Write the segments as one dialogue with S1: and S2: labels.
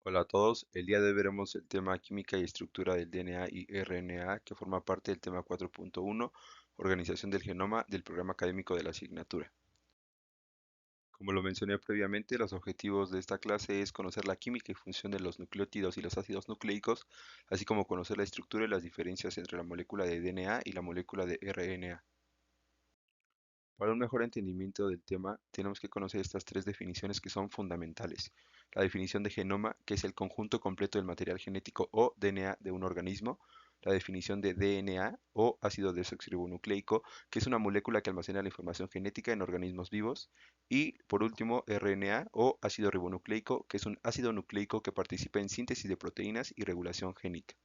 S1: Hola a todos, el día de hoy veremos el tema química y estructura del DNA y RNA que forma parte del tema 4.1, organización del genoma del programa académico de la asignatura. Como lo mencioné previamente, los objetivos de esta clase es conocer la química y función de los nucleótidos y los ácidos nucleicos, así como conocer la estructura y las diferencias entre la molécula de DNA y la molécula de RNA. Para un mejor entendimiento del tema, tenemos que conocer estas tres definiciones que son fundamentales. La definición de genoma, que es el conjunto completo del material genético o DNA de un organismo. La definición de DNA o ácido desoxirribonucleico, que es una molécula que almacena la información genética en organismos vivos. Y por último, RNA o ácido ribonucleico, que es un ácido nucleico que participa en síntesis de proteínas y regulación génica.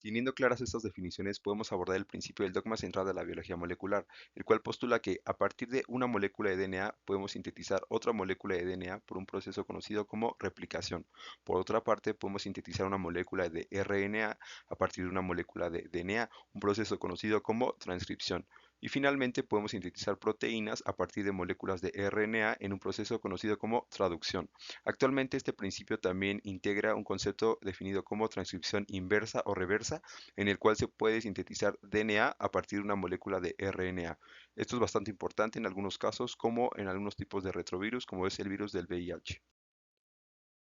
S1: Teniendo claras estas definiciones, podemos abordar el principio del dogma central de la biología molecular, el cual postula que a partir de una molécula de DNA podemos sintetizar otra molécula de DNA por un proceso conocido como replicación. Por otra parte, podemos sintetizar una molécula de RNA a partir de una molécula de DNA, un proceso conocido como transcripción. Y finalmente podemos sintetizar proteínas a partir de moléculas de RNA en un proceso conocido como traducción. Actualmente este principio también integra un concepto definido como transcripción inversa o reversa, en el cual se puede sintetizar DNA a partir de una molécula de RNA. Esto es bastante importante en algunos casos, como en algunos tipos de retrovirus, como es el virus del VIH.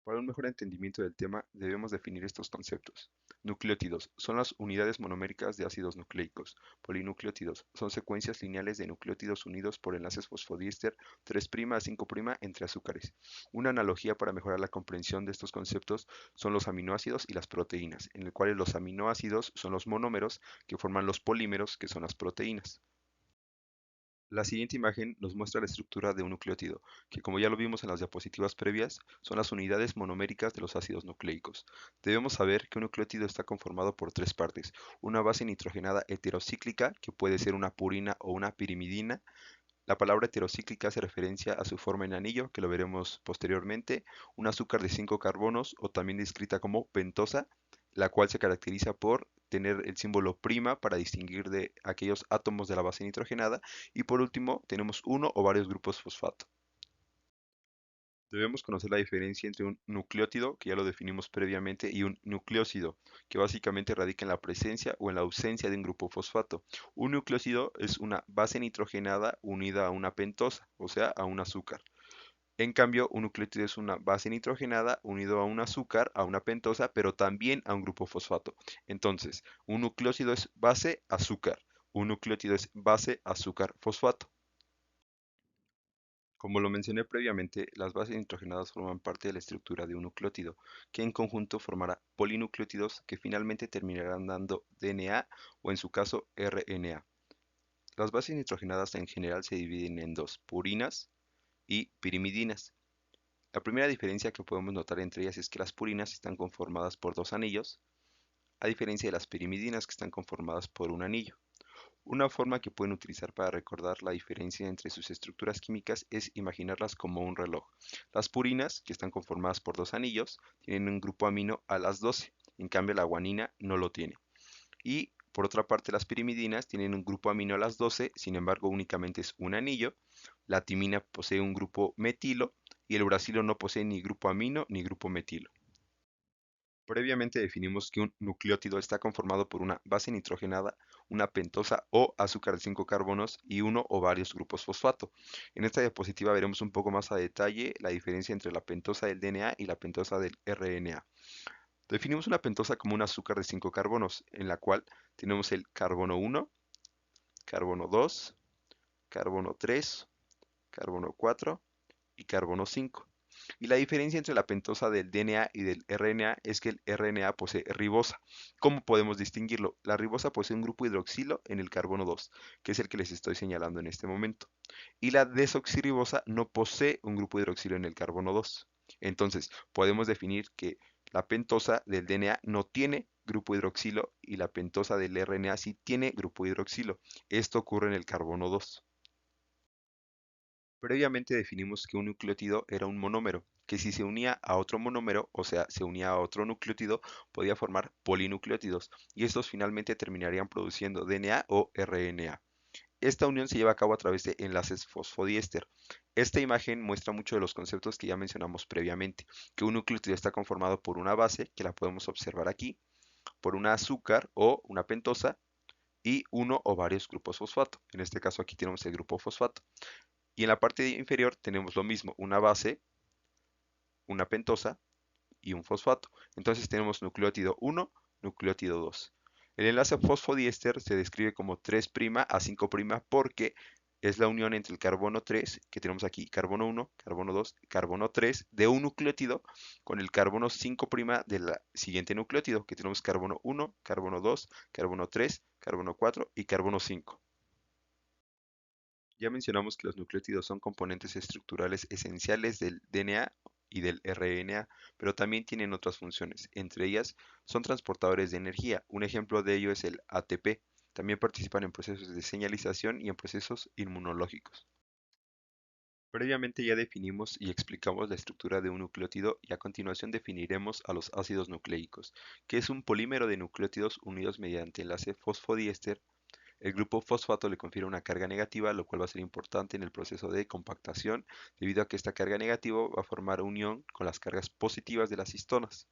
S1: Para un mejor entendimiento del tema, debemos definir estos conceptos. Nucleótidos son las unidades monoméricas de ácidos nucleicos. Polinucleótidos son secuencias lineales de nucleótidos unidos por enlaces fosfodiéster 3' a 5' entre azúcares. Una analogía para mejorar la comprensión de estos conceptos son los aminoácidos y las proteínas, en el cual los aminoácidos son los monómeros que forman los polímeros, que son las proteínas. La siguiente imagen nos muestra la estructura de un nucleótido, que como ya lo vimos en las diapositivas previas, son las unidades monoméricas de los ácidos nucleicos. Debemos saber que un nucleótido está conformado por tres partes: una base nitrogenada heterocíclica, que puede ser una purina o una pirimidina. La palabra heterocíclica hace referencia a su forma en anillo, que lo veremos posteriormente. Un azúcar de 5 carbonos, o también descrita como pentosa, la cual se caracteriza por tener el símbolo prima para distinguir de aquellos átomos de la base nitrogenada. Y por último, tenemos uno o varios grupos fosfato. Debemos conocer la diferencia entre un nucleótido, que ya lo definimos previamente, y un nucleósido, que básicamente radica en la presencia o en la ausencia de un grupo fosfato. Un nucleósido es una base nitrogenada unida a una pentosa, o sea, a un azúcar. En cambio, un nucleótido es una base nitrogenada unido a un azúcar, a una pentosa, pero también a un grupo fosfato. Entonces, un nucleósido es base azúcar, un nucleótido es base azúcar fosfato. Como lo mencioné previamente, las bases nitrogenadas forman parte de la estructura de un nucleótido, que en conjunto formará polinucleótidos que finalmente terminarán dando DNA o en su caso RNA. Las bases nitrogenadas en general se dividen en dos: purinas y pirimidinas. La primera diferencia que podemos notar entre ellas es que las purinas están conformadas por dos anillos, a diferencia de las pirimidinas, que están conformadas por un anillo. Una forma que pueden utilizar para recordar la diferencia entre sus estructuras químicas es imaginarlas como un reloj. Las purinas, que están conformadas por dos anillos, tienen un grupo amino a las 12, en cambio la guanina no lo tiene. Y por otra parte, las pirimidinas tienen un grupo amino a las 12, sin embargo únicamente es un anillo. La timina posee un grupo metilo y el uracilo no posee ni grupo amino ni grupo metilo. Previamente definimos que un nucleótido está conformado por una base nitrogenada, una pentosa o azúcar de 5 carbonos y uno o varios grupos fosfato. En esta diapositiva veremos un poco más a detalle la diferencia entre la pentosa del DNA y la pentosa del RNA. Definimos una pentosa como un azúcar de 5 carbonos, en la cual tenemos el carbono 1, carbono 2, carbono 3, carbono 4 y carbono 5. Y la diferencia entre la pentosa del DNA y del RNA es que el RNA posee ribosa. ¿Cómo podemos distinguirlo? La ribosa posee un grupo hidroxilo en el carbono 2, que es el que les estoy señalando en este momento. Y la desoxirribosa no posee un grupo hidroxilo en el carbono 2. Entonces, podemos definir que la pentosa del DNA no tiene grupo hidroxilo y la pentosa del RNA sí tiene grupo hidroxilo. Esto ocurre en el carbono 2. Previamente definimos que un nucleótido era un monómero, que si se unía a otro monómero, o sea, se unía a otro nucleótido, podía formar polinucleótidos, y estos finalmente terminarían produciendo DNA o RNA. esta unión se lleva a cabo a través de enlaces fosfodiéster. Esta imagen muestra mucho de los conceptos que ya mencionamos previamente, que un nucleótido está conformado por una base, que la podemos observar aquí, por una azúcar o una pentosa, y uno o varios grupos fosfato. En este caso aquí tenemos el grupo fosfato. Y en la parte inferior tenemos lo mismo, una base, una pentosa y un fosfato. Entonces tenemos nucleótido 1, nucleótido 2. El enlace fosfodiéster se describe como 3' a 5' porque es la unión entre el carbono 3, que tenemos aquí, carbono 1, carbono 2, carbono 3 de un nucleótido con el carbono 5' del siguiente nucleótido, que tenemos carbono 1, carbono 2, carbono 3, carbono 4 y carbono 5. Ya mencionamos que los nucleótidos son componentes estructurales esenciales del DNA y del RNA, pero también tienen otras funciones. Entre ellas, son transportadores de energía. Un ejemplo de ello es el ATP. También participan en procesos de señalización y en procesos inmunológicos. Previamente ya definimos y explicamos la estructura de un nucleótido y a continuación definiremos a los ácidos nucleicos, que es un polímero de nucleótidos unidos mediante enlace fosfodiéster. El grupo fosfato le confiere una carga negativa, lo cual va a ser importante en el proceso de compactación, debido a que esta carga negativa va a formar unión con las cargas positivas de las histonas.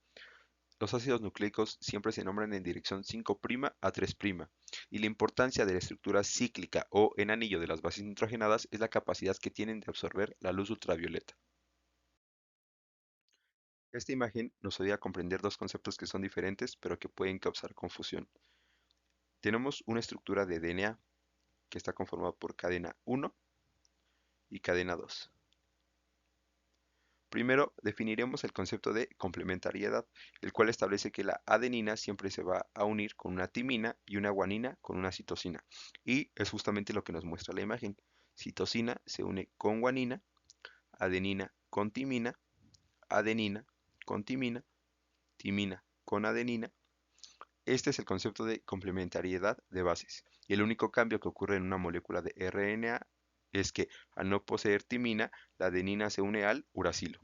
S1: Los ácidos nucleicos siempre se nombran en dirección 5' a 3', y la importancia de la estructura cíclica o en anillo de las bases nitrogenadas es la capacidad que tienen de absorber la luz ultravioleta. Esta imagen nos ayuda a comprender dos conceptos que son diferentes, pero que pueden causar confusión. Tenemos una estructura de DNA que está conformada por cadena 1 y cadena 2. Primero, definiremos el concepto de complementariedad, el cual establece que la adenina siempre se va a unir con una timina y una guanina con una citosina. Y es justamente lo que nos muestra la imagen. Citosina se une con guanina, adenina con timina, adenina con timina, timina con adenina. Este es el concepto de complementariedad de bases. Y el único cambio que ocurre en una molécula de RNA es que al no poseer timina, la adenina se une al uracilo.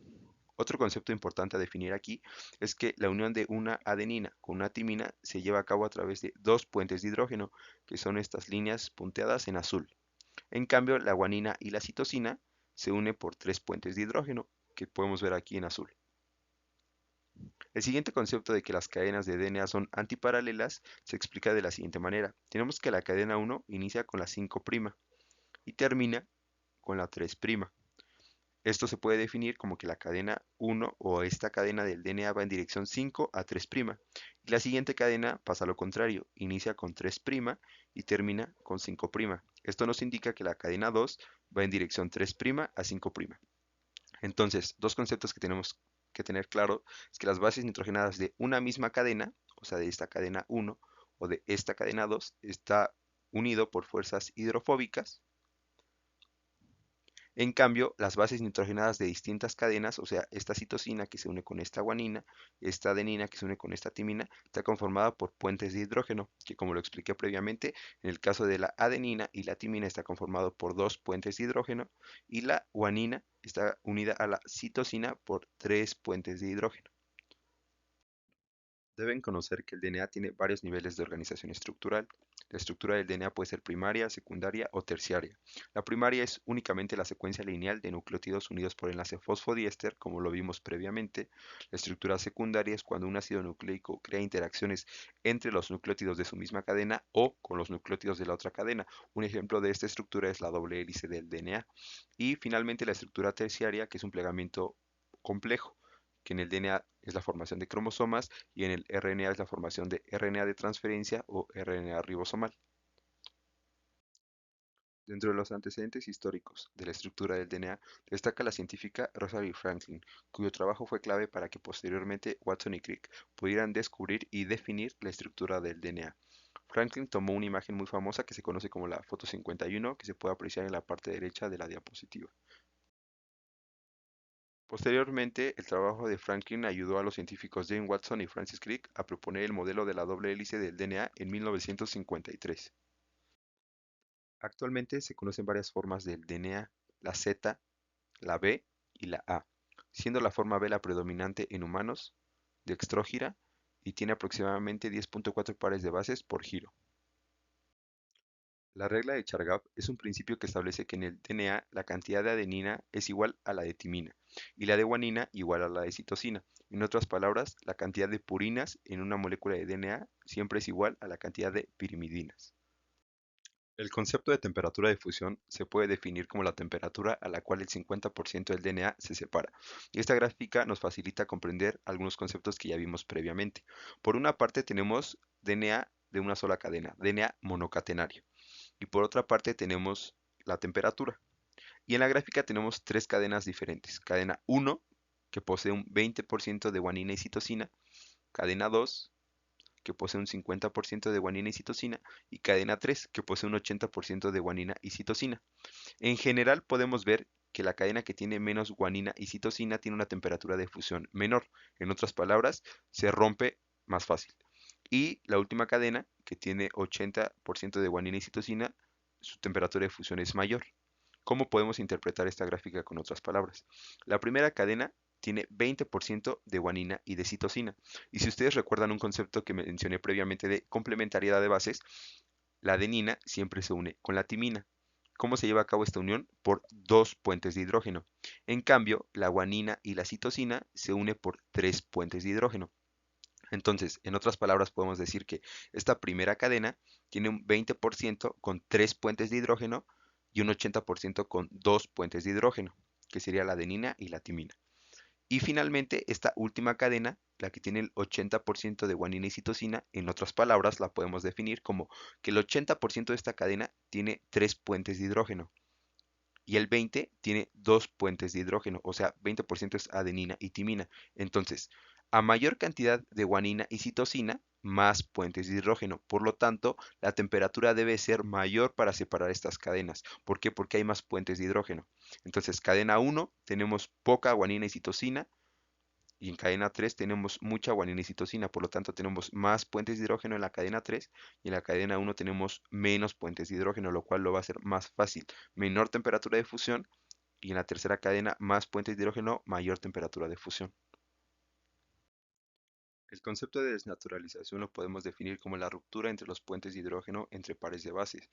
S1: Otro concepto importante a definir aquí es que la unión de una adenina con una timina se lleva a cabo a través de dos puentes de hidrógeno, que son estas líneas punteadas en azul. En cambio, la guanina y la citosina se unen por tres puentes de hidrógeno, que podemos ver aquí en azul. El siguiente concepto de que las cadenas de DNA son antiparalelas se explica de la siguiente manera. Tenemos que la cadena 1 inicia con la 5' y termina con la 3'. Esto se puede definir como que la cadena 1 o esta cadena del DNA va en dirección 5 a 3', y la siguiente cadena pasa a lo contrario, inicia con 3' y termina con 5'. Esto nos indica que la cadena 2 va en dirección 3' a 5'. Entonces, dos conceptos que tenemos que tener claro es que las bases nitrogenadas de una misma cadena, o sea, de esta cadena 1 o de esta cadena 2, está unido por fuerzas hidrofóbicas. En cambio, las bases nitrogenadas de distintas cadenas, o sea, esta citosina que se une con esta guanina, esta adenina que se une con esta timina, está conformada por puentes de hidrógeno, que como lo expliqué previamente, en el caso de la adenina y la timina está conformado por dos puentes de hidrógeno y la guanina está unida a la citosina por tres puentes de hidrógeno. Deben conocer que el DNA tiene varios niveles de organización estructural. La estructura del DNA puede ser primaria, secundaria o terciaria. La primaria es únicamente la secuencia lineal de nucleótidos unidos por enlace fosfodiéster, como lo vimos previamente. La estructura secundaria es cuando un ácido nucleico crea interacciones entre los nucleótidos de su misma cadena o con los nucleótidos de la otra cadena. Un ejemplo de esta estructura es la doble hélice del DNA. Y finalmente la estructura terciaria, que es un plegamiento complejo, que en el DNA es la formación de cromosomas y en el RNA es la formación de RNA de transferencia o RNA ribosomal. Dentro de los antecedentes históricos de la estructura del DNA, destaca la científica Rosalind Franklin, cuyo trabajo fue clave para que posteriormente Watson y Crick pudieran descubrir y definir la estructura del DNA. Franklin tomó una imagen muy famosa que se conoce como la foto 51, que se puede apreciar en la parte derecha de la diapositiva. Posteriormente, el trabajo de Franklin ayudó a los científicos James Watson y Francis Crick a proponer el modelo de la doble hélice del DNA en 1953. Actualmente se conocen varias formas del DNA, la Z, la B y la A, siendo la forma B la predominante en humanos, dextrógira, y tiene aproximadamente 10.4 pares de bases por giro. La regla de Chargaff es un principio que establece que en el DNA la cantidad de adenina es igual a la de timina y la de guanina igual a la de citosina. En otras palabras, la cantidad de purinas en una molécula de DNA siempre es igual a la cantidad de pirimidinas. El concepto de temperatura de fusión se puede definir como la temperatura a la cual el 50% del DNA se separa. Y esta gráfica nos facilita comprender algunos conceptos que ya vimos previamente. Por una parte tenemos DNA de una sola cadena, DNA monocatenario. Y por otra parte tenemos la temperatura. Y en la gráfica tenemos tres cadenas diferentes. Cadena 1, que posee un 20% de guanina y citosina. Cadena 2, que posee un 50% de guanina y citosina. Y cadena 3, que posee un 80% de guanina y citosina. En general podemos ver que la cadena que tiene menos guanina y citosina tiene una temperatura de fusión menor. En otras palabras, se rompe más fácil. Y la última cadena, que tiene 80% de guanina y citosina, su temperatura de fusión es mayor. ¿Cómo podemos interpretar esta gráfica con otras palabras? La primera cadena tiene 20% de guanina y de citosina. Y si ustedes recuerdan un concepto que mencioné previamente de complementariedad de bases, la adenina siempre se une con la timina. ¿Cómo se lleva a cabo esta unión? Por dos puentes de hidrógeno. En cambio, la guanina y la citosina se une por tres puentes de hidrógeno. Entonces, en otras palabras, podemos decir que esta primera cadena tiene un 20% con tres puentes de hidrógeno y un 80% con dos puentes de hidrógeno, que sería la adenina y la timina. Y finalmente, esta última cadena, la que tiene el 80% de guanina y citosina, en otras palabras, la podemos definir como que el 80% de esta cadena tiene tres puentes de hidrógeno y el 20 tiene dos puentes de hidrógeno, o sea, 20% es adenina y timina. Entonces, a mayor cantidad de guanina y citosina, más puentes de hidrógeno. Por lo tanto, la temperatura debe ser mayor para separar estas cadenas. ¿Por qué? Porque hay más puentes de hidrógeno. Entonces, cadena 1 tenemos poca guanina y citosina, y en cadena 3 tenemos mucha guanina y citosina, por lo tanto tenemos más puentes de hidrógeno en la cadena 3 y en la cadena 1 tenemos menos puentes de hidrógeno, lo cual lo va a hacer más fácil. Menor temperatura de fusión y en la tercera cadena más puentes de hidrógeno, mayor temperatura de fusión. El concepto de desnaturalización lo podemos definir como la ruptura entre los puentes de hidrógeno entre pares de bases,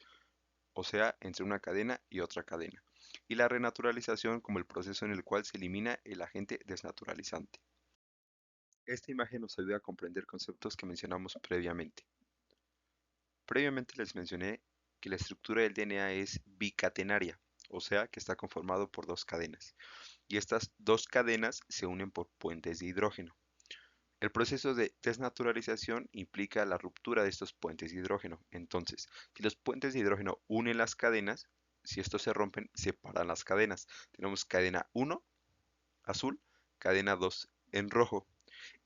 S1: o sea, entre una cadena y otra cadena. Y la renaturalización como el proceso en el cual se elimina el agente desnaturalizante. Esta imagen nos ayuda a comprender conceptos que mencionamos previamente. Previamente les mencioné que la estructura del DNA es bicatenaria, o sea que está conformado por dos cadenas, y estas dos cadenas se unen por puentes de hidrógeno. El proceso de desnaturalización implica la ruptura de estos puentes de hidrógeno. Entonces, si los puentes de hidrógeno unen las cadenas, si estos se rompen, separan las cadenas. Tenemos cadena 1, azul, cadena 2 en rojo.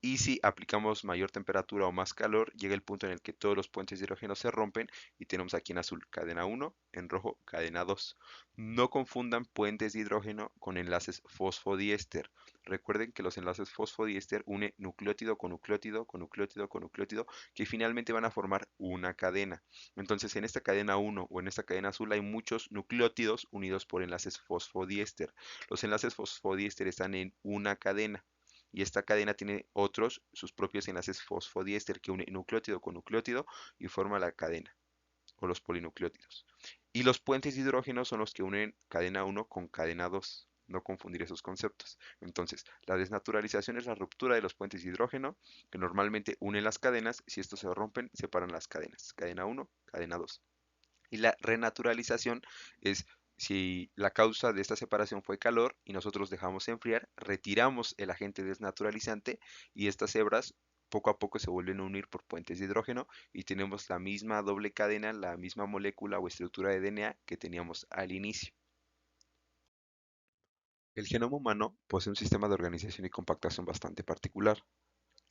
S1: Y si aplicamos mayor temperatura o más calor, llega el punto en el que todos los puentes de hidrógeno se rompen y tenemos aquí en azul cadena 1, en rojo cadena 2. No confundan puentes de hidrógeno con enlaces fosfodiéster. Recuerden que los enlaces fosfodiéster unen nucleótido con nucleótido con nucleótido con nucleótido que finalmente van a formar una cadena. Entonces en esta cadena 1 o en esta cadena azul hay muchos nucleótidos unidos por enlaces fosfodiéster. Los enlaces fosfodiéster están en una cadena y esta cadena tiene otros, sus propios enlaces fosfodiéster que une nucleótido con nucleótido y forma la cadena o los polinucleótidos. Y los puentes de hidrógeno son los que unen cadena 1 con cadena 2. No confundir esos conceptos. Entonces, la desnaturalización es la ruptura de los puentes de hidrógeno que normalmente unen las cadenas. Si estos se rompen, separan las cadenas. Cadena 1, cadena 2. Y la renaturalización es si la causa de esta separación fue calor y nosotros dejamos enfriar, retiramos el agente desnaturalizante y estas hebras poco a poco se vuelven a unir por puentes de hidrógeno y tenemos la misma doble cadena, la misma molécula o estructura de DNA que teníamos al inicio. El genoma humano posee un sistema de organización y compactación bastante particular.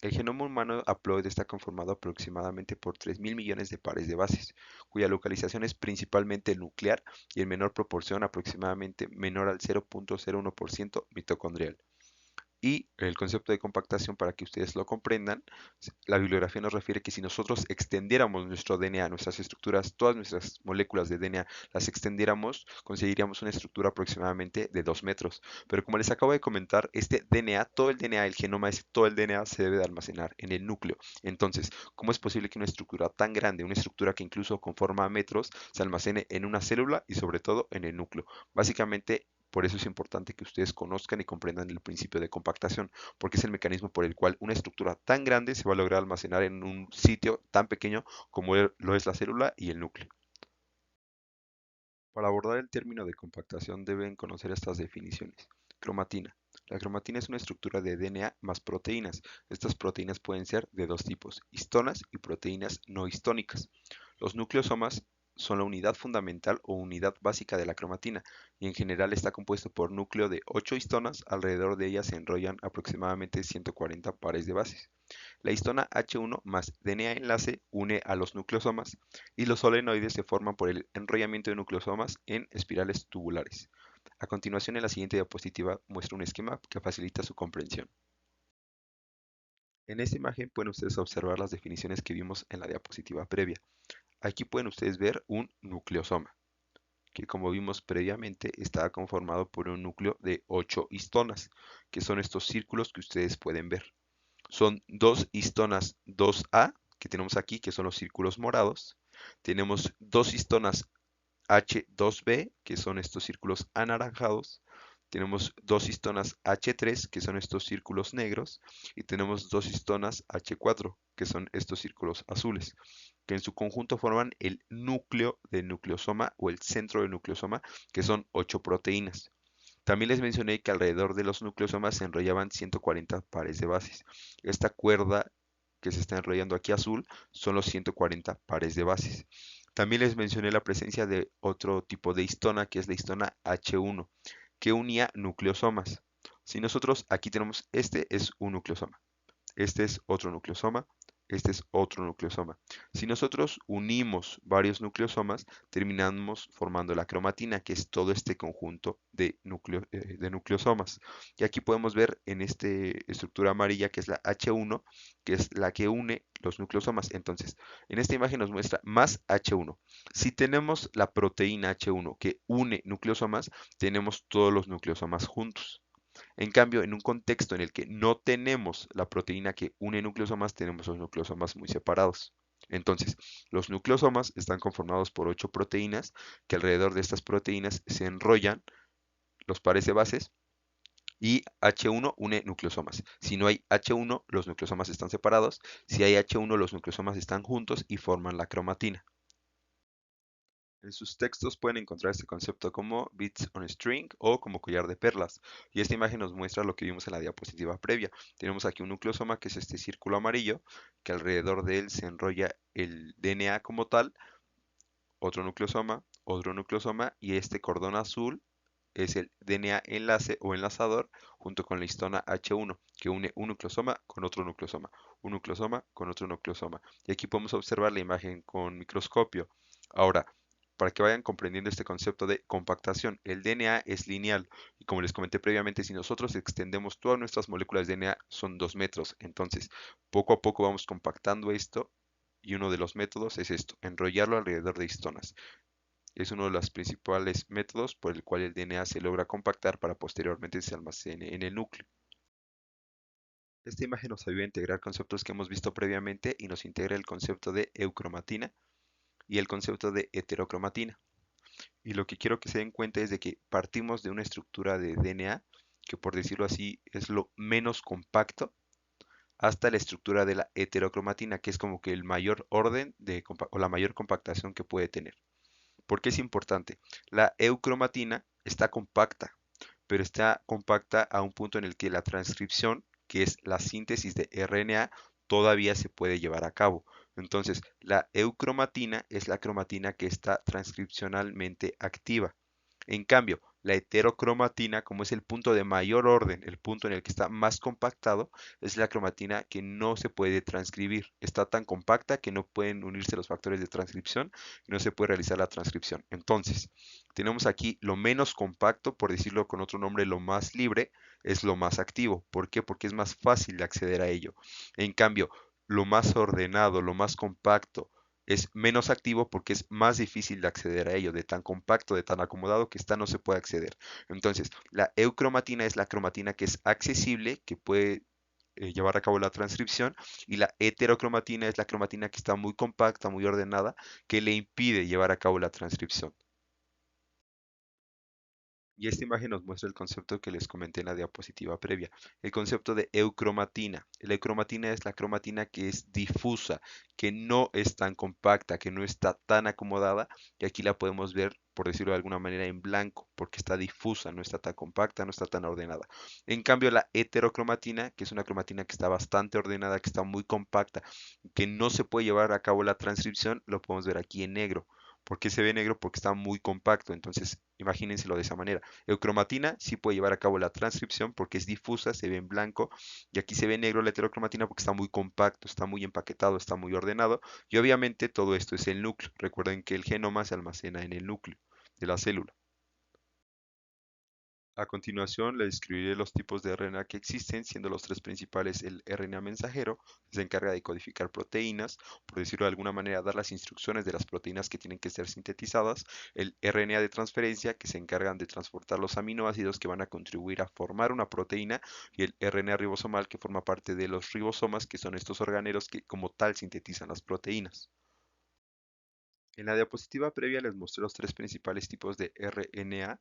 S1: El genoma humano haploide está conformado aproximadamente por 3.000 millones de pares de bases, cuya localización es principalmente nuclear y en menor proporción, aproximadamente menor al 0.01% mitocondrial. Y el concepto de compactación, para que ustedes lo comprendan, la bibliografía nos refiere que si nosotros extendiéramos nuestro DNA, nuestras estructuras, todas nuestras moléculas de DNA, las extendiéramos, conseguiríamos una estructura aproximadamente de 2 metros. Pero como les acabo de comentar, este DNA, todo el DNA, el genoma, todo el DNA se debe de almacenar en el núcleo. Entonces, ¿cómo es posible que una estructura tan grande, una estructura que incluso conforma metros, se almacene en una célula y sobre todo en el núcleo? Básicamente, por eso es importante que ustedes conozcan y comprendan el principio de compactación, porque es el mecanismo por el cual una estructura tan grande se va a lograr almacenar en un sitio tan pequeño como lo es la célula y el núcleo. Para abordar el término de compactación deben conocer estas definiciones. Cromatina. La cromatina es una estructura de DNA más proteínas. Estas proteínas pueden ser de dos tipos, histonas y proteínas no histónicas. Los nucleosomas son la unidad fundamental o unidad básica de la cromatina y en general está compuesto por núcleo de 8 histonas. Alrededor de ellas se enrollan aproximadamente 140 pares de bases. La histona H1 más DNA enlace une a los nucleosomas y los solenoides se forman por el enrollamiento de nucleosomas en espirales tubulares. A continuación, en la siguiente diapositiva muestra un esquema que facilita su comprensión. En esta imagen pueden ustedes observar las definiciones que vimos en la diapositiva previa. Aquí pueden ustedes ver un nucleosoma, que como vimos previamente está conformado por un núcleo de 8 histonas, que son estos círculos que ustedes pueden ver. Son dos histonas 2A que tenemos aquí, que son los círculos morados. Tenemos dos histonas H2B, que son estos círculos anaranjados. Tenemos dos histonas H3, que son estos círculos negros. Y tenemos dos histonas H4, que son estos círculos azules, que en su conjunto forman el núcleo del nucleosoma o el centro del nucleosoma, que son 8 proteínas. También les mencioné que alrededor de los nucleosomas se enrollaban 140 pares de bases. Esta cuerda que se está enrollando aquí azul son los 140 pares de bases. También les mencioné la presencia de otro tipo de histona, que es la histona H1, que unía nucleosomas. Si nosotros aquí tenemos, este es un nucleosoma, este es otro nucleosoma, este es otro nucleosoma. Si nosotros unimos varios nucleosomas, terminamos formando la cromatina, que es todo este conjunto de nucleosomas. Y aquí podemos ver en esta estructura amarilla, que es la H1, que es la que une los nucleosomas. Entonces, en esta imagen nos muestra más H1. Si tenemos la proteína H1 que une nucleosomas, tenemos todos los nucleosomas juntos. En cambio, en un contexto en el que no tenemos la proteína que une nucleosomas, tenemos los nucleosomas muy separados. Entonces, los nucleosomas están conformados por 8 proteínas, que alrededor de estas proteínas se enrollan los pares de bases y H1 une nucleosomas. Si no hay H1, los nucleosomas están separados. Si hay H1, los nucleosomas están juntos y forman la cromatina. En sus textos pueden encontrar este concepto como bits on a string o como collar de perlas. Y esta imagen nos muestra lo que vimos en la diapositiva previa. Tenemos aquí un nucleosoma que es este círculo amarillo, que alrededor de él se enrolla el DNA como tal, otro nucleosoma y este cordón azul es el DNA enlace o enlazador junto con la histona H1 que une un nucleosoma con otro nucleosoma, un nucleosoma con otro nucleosoma. Y aquí podemos observar la imagen con microscopio. Ahora, para que vayan comprendiendo este concepto de compactación, el DNA es lineal y como les comenté previamente, si nosotros extendemos todas nuestras moléculas de DNA son 2 metros, entonces poco a poco vamos compactando esto y uno de los métodos es esto, enrollarlo alrededor de histonas. Es uno de los principales métodos por el cual el DNA se logra compactar para posteriormente se almacene en el núcleo. Esta imagen nos ayuda a integrar conceptos que hemos visto previamente y nos integra el concepto de eucromatina y el concepto de heterocromatina. Y lo que quiero que se den cuenta es de que partimos de una estructura de DNA que por decirlo así es lo menos compacto hasta la estructura de la heterocromatina, que es como que el mayor orden o la mayor compactación que puede tener. ¿Por qué es importante? La eucromatina está compacta, pero está compacta a un punto en el que la transcripción, que es la síntesis de RNA, todavía se puede llevar a cabo. Entonces, la eucromatina es la cromatina que está transcripcionalmente activa. En cambio, la heterocromatina, como es el punto de mayor orden, el punto en el que está más compactado, es la cromatina que no se puede transcribir. Está tan compacta que no pueden unirse los factores de transcripción y no se puede realizar la transcripción. Entonces, tenemos aquí lo menos compacto, por decirlo con otro nombre, lo más libre, es lo más activo. ¿Por qué? Porque es más fácil de acceder a ello. En cambio, lo más ordenado, lo más compacto, es menos activo porque es más difícil de acceder a ello, de tan compacto, de tan acomodado que está no se puede acceder. Entonces, la eucromatina es la cromatina que es accesible, que puede llevar a cabo la transcripción, y la heterocromatina es la cromatina que está muy compacta, muy ordenada, que le impide llevar a cabo la transcripción. Y esta imagen nos muestra el concepto que les comenté en la diapositiva previa, el concepto de eucromatina. La eucromatina es la cromatina que es difusa, que no es tan compacta, que no está tan acomodada, y aquí la podemos ver, por decirlo de alguna manera, en blanco, porque está difusa, no está tan compacta, no está tan ordenada. En cambio, la heterocromatina, que es una cromatina que está bastante ordenada, que está muy compacta, que no se puede llevar a cabo la transcripción, lo podemos ver aquí en negro. ¿Por qué se ve negro? Porque está muy compacto. Entonces, imagínenselo de esa manera. Eucromatina sí puede llevar a cabo la transcripción porque es difusa, se ve en blanco. Y aquí se ve negro la heterocromatina porque está muy compacto, está muy empaquetado, está muy ordenado. Y obviamente todo esto es el núcleo. Recuerden que el genoma se almacena en el núcleo de la célula. A continuación, le describiré los tipos de RNA que existen, siendo los tres principales el RNA mensajero, que se encarga de codificar proteínas, por decirlo de alguna manera, dar las instrucciones de las proteínas que tienen que ser sintetizadas, el RNA de transferencia, que se encargan de transportar los aminoácidos que van a contribuir a formar una proteína, y el RNA ribosomal, que forma parte de los ribosomas, que son estos organelos que como tal sintetizan las proteínas. En la diapositiva previa les mostré los tres principales tipos de RNA.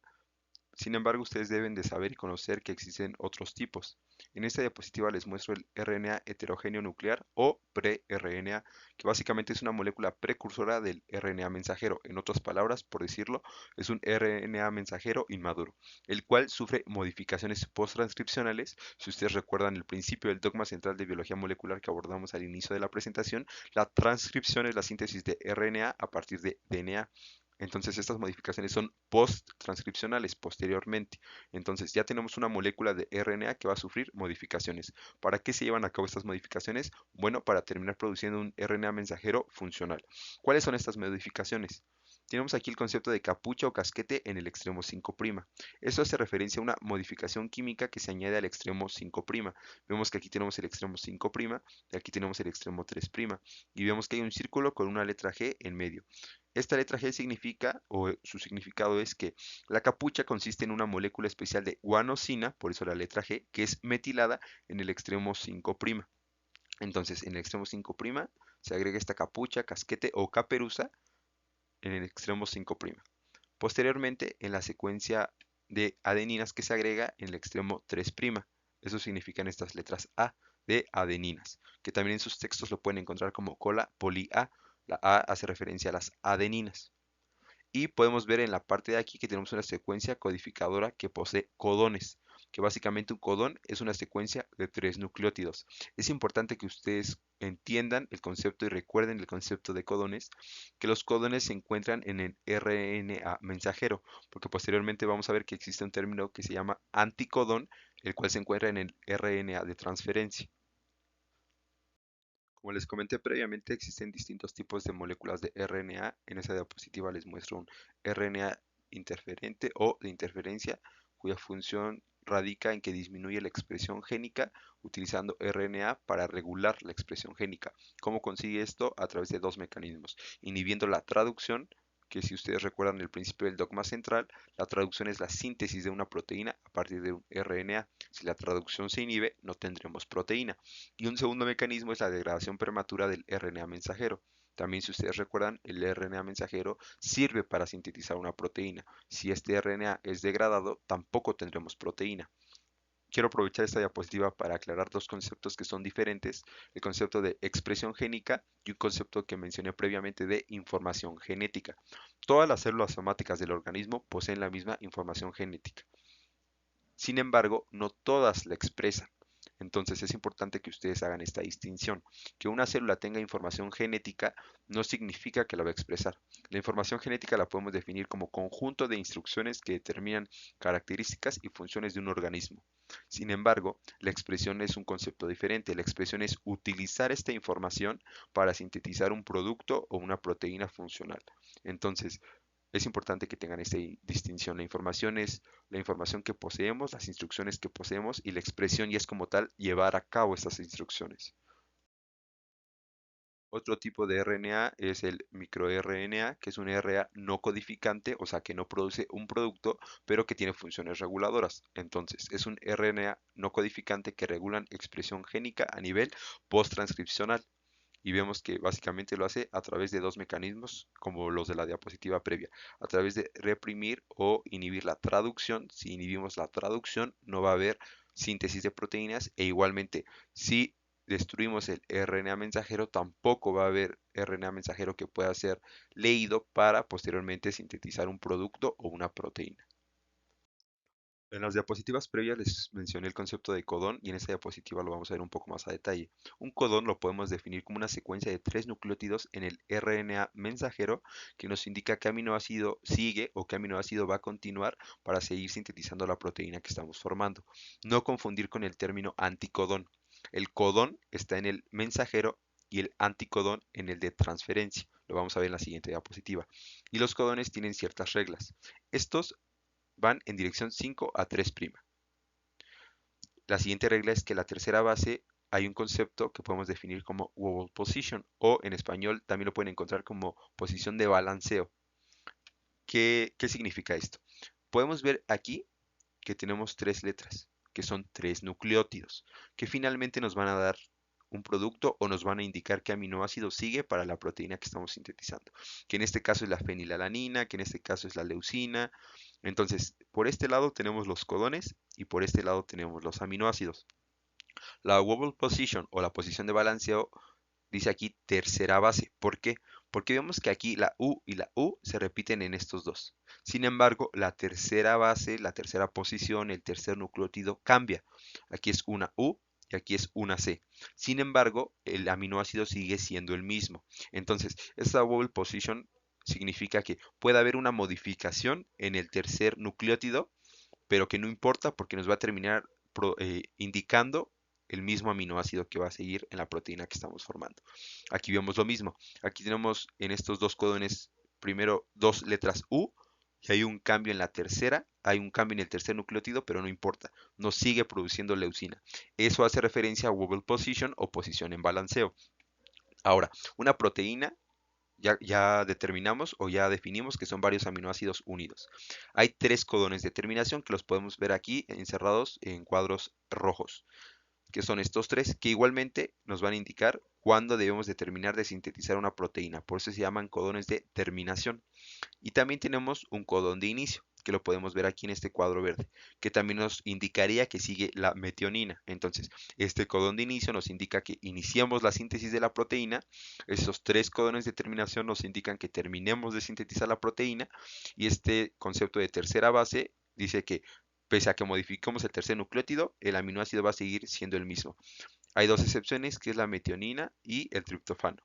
S1: Sin embargo, ustedes deben de saber y conocer que existen otros tipos. En esta diapositiva les muestro el RNA heterogéneo nuclear o pre-RNA, que básicamente es una molécula precursora del RNA mensajero. En otras palabras, por decirlo, es un RNA mensajero inmaduro, el cual sufre modificaciones post-transcripcionales. Si ustedes recuerdan el principio del dogma central de biología molecular que abordamos al inicio de la presentación, la transcripción es la síntesis de RNA a partir de DNA. Entonces estas modificaciones son post-transcripcionales posteriormente. Entonces ya tenemos una molécula de RNA que va a sufrir modificaciones. ¿Para qué se llevan a cabo estas modificaciones? Bueno, para terminar produciendo un RNA mensajero funcional. ¿Cuáles son estas modificaciones? Tenemos aquí el concepto de capucha o casquete en el extremo 5'. Esto hace referencia a una modificación química que se añade al extremo 5'. Vemos que aquí tenemos el extremo 5' y aquí tenemos el extremo 3'. Y vemos que hay un círculo con una letra G en medio. Esta letra G significa, o su significado es que la capucha consiste en una molécula especial de guanosina, por eso la letra G, que es metilada en el extremo 5'. Entonces, en el extremo 5' se agrega esta capucha, casquete o caperuza en el extremo 5'. Posteriormente, en la secuencia de adeninas que se agrega en el extremo 3'. Eso significan estas letras A de adeninas, que también en sus textos lo pueden encontrar como cola poli-A. La A hace referencia a las adeninas. Y podemos ver en la parte de aquí que tenemos una secuencia codificadora que posee codones, que básicamente un codón es una secuencia de tres nucleótidos. Es importante que ustedes entiendan el concepto y recuerden el concepto de codones, que los codones se encuentran en el RNA mensajero, porque posteriormente vamos a ver que existe un término que se llama anticodón, el cual se encuentra en el RNA de transferencia. Como les comenté previamente, existen distintos tipos de moléculas de RNA. En esa diapositiva les muestro un RNA interferente o de interferencia, cuya función radica en que disminuye la expresión génica utilizando RNA para regular la expresión génica. ¿Cómo consigue esto? A través de dos mecanismos, inhibiendo la traducción, que si ustedes recuerdan el principio del dogma central, la traducción es la síntesis de una proteína a partir de un RNA. Si la traducción se inhibe, no tendremos proteína. Y un segundo mecanismo es la degradación prematura del RNA mensajero. También, si ustedes recuerdan, el RNA mensajero sirve para sintetizar una proteína. Si este RNA es degradado, tampoco tendremos proteína. Quiero aprovechar esta diapositiva para aclarar dos conceptos que son diferentes, el concepto de expresión génica y un concepto que mencioné previamente de información genética. Todas las células somáticas del organismo poseen la misma información genética. Sin embargo, no todas la expresan. Entonces es importante que ustedes hagan esta distinción. Que una célula tenga información genética no significa que la va a expresar. La información genética la podemos definir como conjunto de instrucciones que determinan características y funciones de un organismo. Sin embargo, la expresión es un concepto diferente. La expresión es utilizar esta información para sintetizar un producto o una proteína funcional. Entonces, Es importante que tengan esta distinción. La información es la información que poseemos, las instrucciones que poseemos y la expresión ya es como tal llevar a cabo estas instrucciones. Otro tipo de RNA es el microRNA, que es un RNA no codificante, o sea que no produce un producto, pero que tiene funciones reguladoras. Entonces, es un RNA no codificante que regulan expresión génica a nivel posttranscripcional. Y vemos que básicamente lo hace a través de dos mecanismos, como los de la diapositiva previa, a través de reprimir o inhibir la traducción. Si inhibimos la traducción, no va a haber síntesis de proteínas e igualmente si destruimos el RNA mensajero, tampoco va a haber RNA mensajero que pueda ser leído para posteriormente sintetizar un producto o una proteína. En las diapositivas previas les mencioné el concepto de codón y en esta diapositiva lo vamos a ver un poco más a detalle. Un codón lo podemos definir como una secuencia de tres nucleótidos en el RNA mensajero que nos indica qué aminoácido sigue o qué aminoácido va a continuar para seguir sintetizando la proteína que estamos formando. No confundir con el término anticodón. El codón está en el mensajero y el anticodón en el de transferencia. Lo vamos a ver en la siguiente diapositiva. Y los codones tienen ciertas reglas. Estos van en dirección 5 a 3'. La siguiente regla es que la tercera base hay un concepto que podemos definir como wobble position o en español también lo pueden encontrar como posición de balanceo. ¿Qué significa esto? Podemos ver aquí que tenemos tres letras, que son tres nucleótidos, que finalmente nos van a dar un producto o nos van a indicar qué aminoácido sigue para la proteína que estamos sintetizando, que en este caso es la fenilalanina, que en este caso es la leucina. Entonces, por este lado tenemos los codones y por este lado tenemos los aminoácidos. La wobble position o la posición de balanceo dice aquí tercera base. ¿Por qué? Porque vemos que aquí la U y la U se repiten en estos dos. Sin embargo, la tercera base, la tercera posición, el tercer nucleótido cambia. Aquí es una U y aquí es una C. Sin embargo, el aminoácido sigue siendo el mismo. Entonces, esta wobble position significa que puede haber una modificación en el tercer nucleótido, pero que no importa porque nos va a terminar indicando el mismo aminoácido que va a seguir en la proteína que estamos formando. Aquí vemos lo mismo. Aquí tenemos en estos dos codones primero dos letras U y hay un cambio en la tercera, hay un cambio en el tercer nucleótido, pero no importa, nos sigue produciendo leucina. Eso hace referencia a wobble position o posición en balanceo. Ahora, una proteína ya determinamos o ya definimos que son varios aminoácidos unidos. Hay tres codones de terminación que los podemos ver aquí encerrados en cuadros rojos, que son estos tres, que igualmente nos van a indicar cuándo debemos de terminar de sintetizar una proteína. Por eso se llaman codones de terminación. Y también tenemos un codón de inicio, que lo podemos ver aquí en este cuadro verde, que también nos indicaría que sigue la metionina. Entonces, este codón de inicio nos indica que iniciamos la síntesis de la proteína. Esos tres codones de terminación nos indican que terminemos de sintetizar la proteína. Y este concepto de tercera base dice que pese a que modificamos el tercer nucleótido, el aminoácido va a seguir siendo el mismo. Hay dos excepciones, que es la metionina y el triptofano.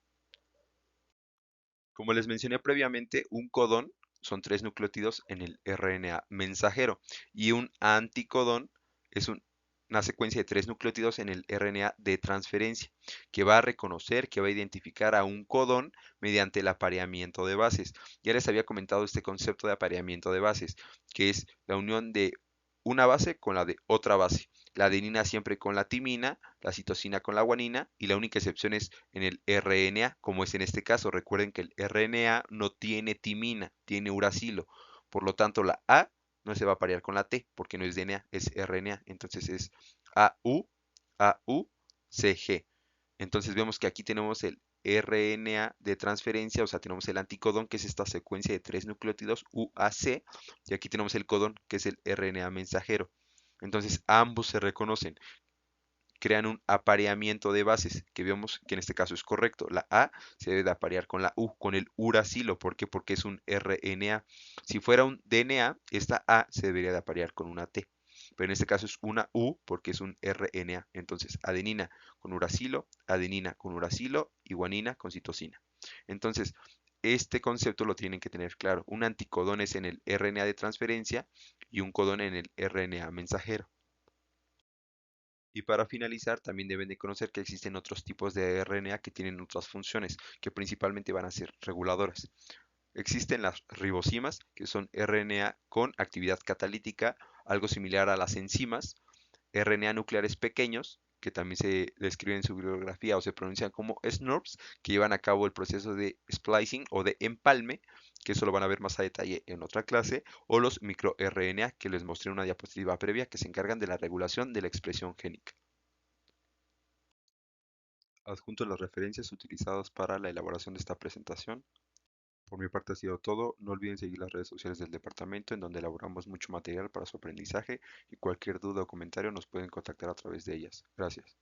S1: Como les mencioné previamente, un codón son tres nucleótidos en el RNA mensajero y un anticodón es una secuencia de tres nucleótidos en el RNA de transferencia que va a reconocer, que va a identificar a un codón mediante el apareamiento de bases. Ya les había comentado este concepto de apareamiento de bases, que es la unión de una base con la de otra base. La adenina siempre con la timina, la citosina con la guanina y la única excepción es en el RNA, como es en este caso. Recuerden que el RNA no tiene timina, tiene uracilo. Por lo tanto, la A no se va a parear con la T porque no es DNA, es RNA. Entonces es AU, AU, CG. Entonces vemos que aquí tenemos el RNA de transferencia, o sea, tenemos el anticodón, que es esta secuencia de tres nucleótidos UAC, y aquí tenemos el codón, que es el RNA mensajero. Entonces ambos se reconocen, crean un apareamiento de bases, que vemos que en este caso es correcto. La A se debe de aparear con la U, con el uracilo. ¿Por qué? Porque es un RNA. Si fuera un DNA, esta A se debería de aparear con una T. Pero en este caso es una U porque es un RNA. Entonces, adenina con uracilo y guanina con citosina. Entonces, este concepto lo tienen que tener claro. Un anticodón es en el RNA de transferencia y un codón en el RNA mensajero. Y para finalizar, también deben de conocer que existen otros tipos de RNA que tienen otras funciones, que principalmente van a ser reguladoras. Existen las ribosimas, que son RNA con actividad catalítica, algo similar a las enzimas, RNA nucleares pequeños, que también se describen en su bibliografía o se pronuncian como SNRPs, que llevan a cabo el proceso de splicing o de empalme, que eso lo van a ver más a detalle en otra clase, o los microRNA, que les mostré en una diapositiva previa, que se encargan de la regulación de la expresión génica. Adjunto las referencias utilizadas para la elaboración de esta presentación. Por mi parte ha sido todo. No olviden seguir las redes sociales del departamento en donde elaboramos mucho material para su aprendizaje y cualquier duda o comentario nos pueden contactar a través de ellas. Gracias.